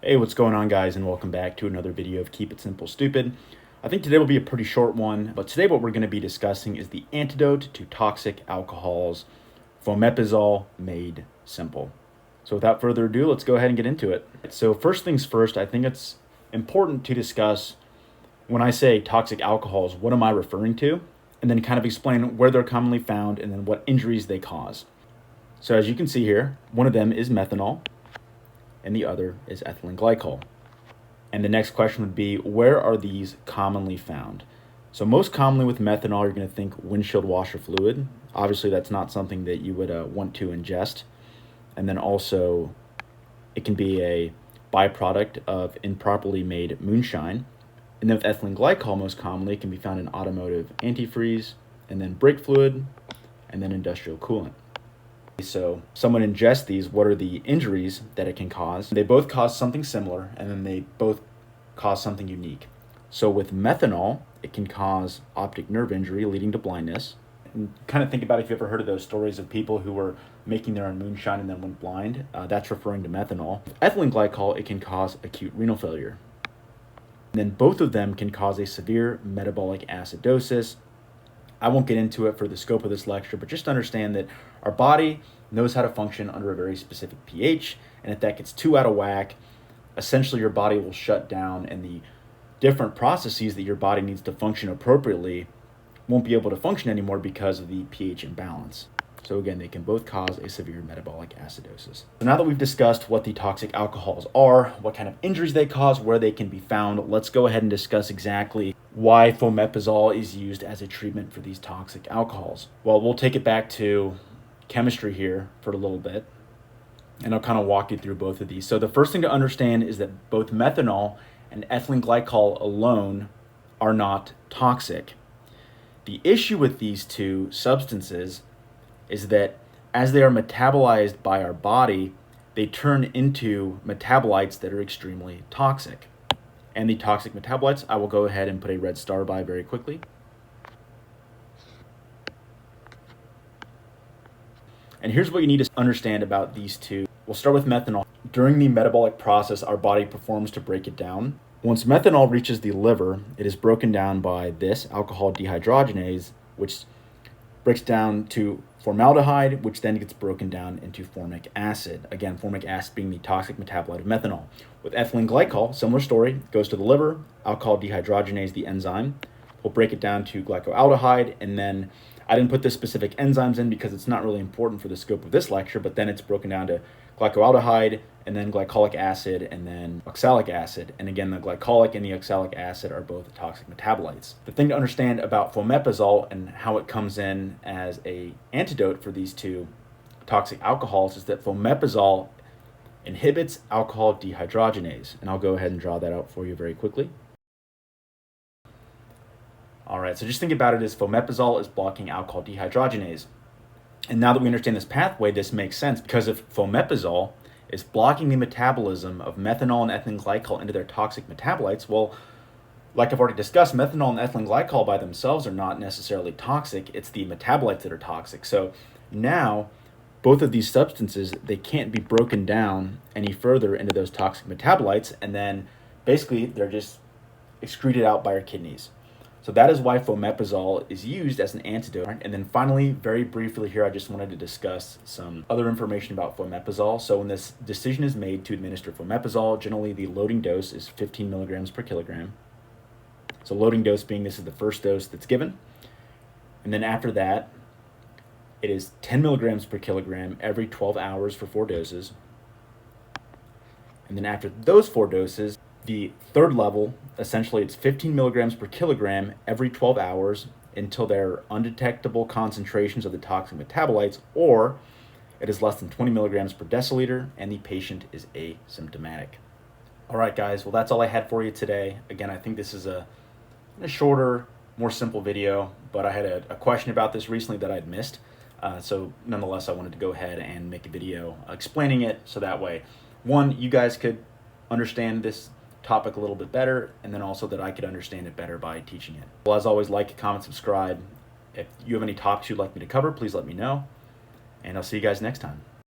Hey, what's going on, guys, and welcome back to another video of Keep It Simple Stupid. I think today will be a pretty short one, but today what we're going to be discussing is the antidote to toxic alcohols, Fomepizole made simple. So without further ado, let's go ahead and get into it. So first things first, I think it's important to discuss when I say toxic alcohols, what am I referring to? And then kind of explain where they're commonly found and then what injuries they cause. So as you can see here, one of them is methanol, and the other is ethylene glycol. And the next question would be, where are these commonly found? So most commonly with methanol, you're going to think windshield washer fluid. Obviously, that's not something that you would want to ingest. And then also, it can be a byproduct of improperly made moonshine. And then with ethylene glycol, most commonly, it can be found in automotive antifreeze, and then brake fluid, and then industrial coolant. So someone ingests these, what are the injuries that it can cause? They both cause something similar, and then they both cause something unique. So with methanol, it can cause optic nerve injury leading to blindness. And kind of think about if you've ever heard of those stories of people who were making their own moonshine and then went blind. That's referring to methanol. With ethylene glycol, it can cause acute renal failure. And then both of them can cause a severe metabolic acidosis. I won't get into it for the scope of this lecture, but just understand that our body knows how to function under a very specific pH, and if that gets too out of whack, essentially your body will shut down, and the different processes that your body needs to function appropriately won't be able to function anymore because of the pH imbalance. So again, they can both cause a severe metabolic acidosis. So now that we've discussed what the toxic alcohols are, what kind of injuries they cause, where they can be found, let's go ahead and discuss exactly why fomepizole is used as a treatment for these toxic alcohols. Well, we'll take it back to chemistry here for a little bit, and I'll kind of walk you through both of these. So the first thing to understand is that both methanol and ethylene glycol alone are not toxic. The issue with these two substances is that as they are metabolized by our body, they turn into metabolites that are extremely toxic. And the toxic metabolites, I will go ahead and put a red star by very quickly. And here's what you need to understand about these two. We'll start with methanol. During the metabolic process, our body performs to break it down. Once methanol reaches the liver, it is broken down by this alcohol dehydrogenase, which breaks down to formaldehyde, which then gets broken down into formic acid. Again, formic acid being the toxic metabolite of methanol. With ethylene glycol, similar story, goes to the liver, alcohol dehydrogenase, the enzyme, will break it down to glycoaldehyde, and then I didn't put the specific enzymes in because it's not really important for the scope of this lecture, but then it's broken down to glycoaldehyde, and then glycolic acid, and then oxalic acid. And again, the glycolic and the oxalic acid are both toxic metabolites. The thing to understand about fomepizole and how it comes in as an antidote for these two toxic alcohols is that fomepizole inhibits alcohol dehydrogenase. And I'll go ahead and draw that out for you very quickly. All right, so just think about it as fomepizole is blocking alcohol dehydrogenase. And now that we understand this pathway, this makes sense, because if fomepizole is blocking the metabolism of methanol and ethylene glycol into their toxic metabolites, well, like I've already discussed, methanol and ethylene glycol by themselves are not necessarily toxic. It's the metabolites that are toxic. So now both of these substances, they can't be broken down any further into those toxic metabolites, and then basically they're just excreted out by our kidneys. So that is why fomepizole is used as an antidote. And then finally, very briefly here, I just wanted to discuss some other information about fomepizole. So when this decision is made to administer fomepizole, generally the loading dose is 15 milligrams per kilogram. So loading dose being this is the first dose that's given. And then after that, it is 10 milligrams per kilogram every 12 hours for 4 doses. And then after those 4 doses, the third level, essentially it's 15 milligrams per kilogram every 12 hours until there are undetectable concentrations of the toxic metabolites, or it is less than 20 milligrams per deciliter and the patient is asymptomatic. All right, guys, well, that's all I had for you today. Again, I think this is a shorter, more simple video, but I had a question about this recently that I'd missed. So nonetheless, I wanted to go ahead and make a video explaining it so that way, one, you guys could understand this topic a little bit better, and then also that I could understand it better by teaching it. Well, as always, like, comment, subscribe. If you have any topics you'd like me to cover, please let me know, and I'll see you guys next time.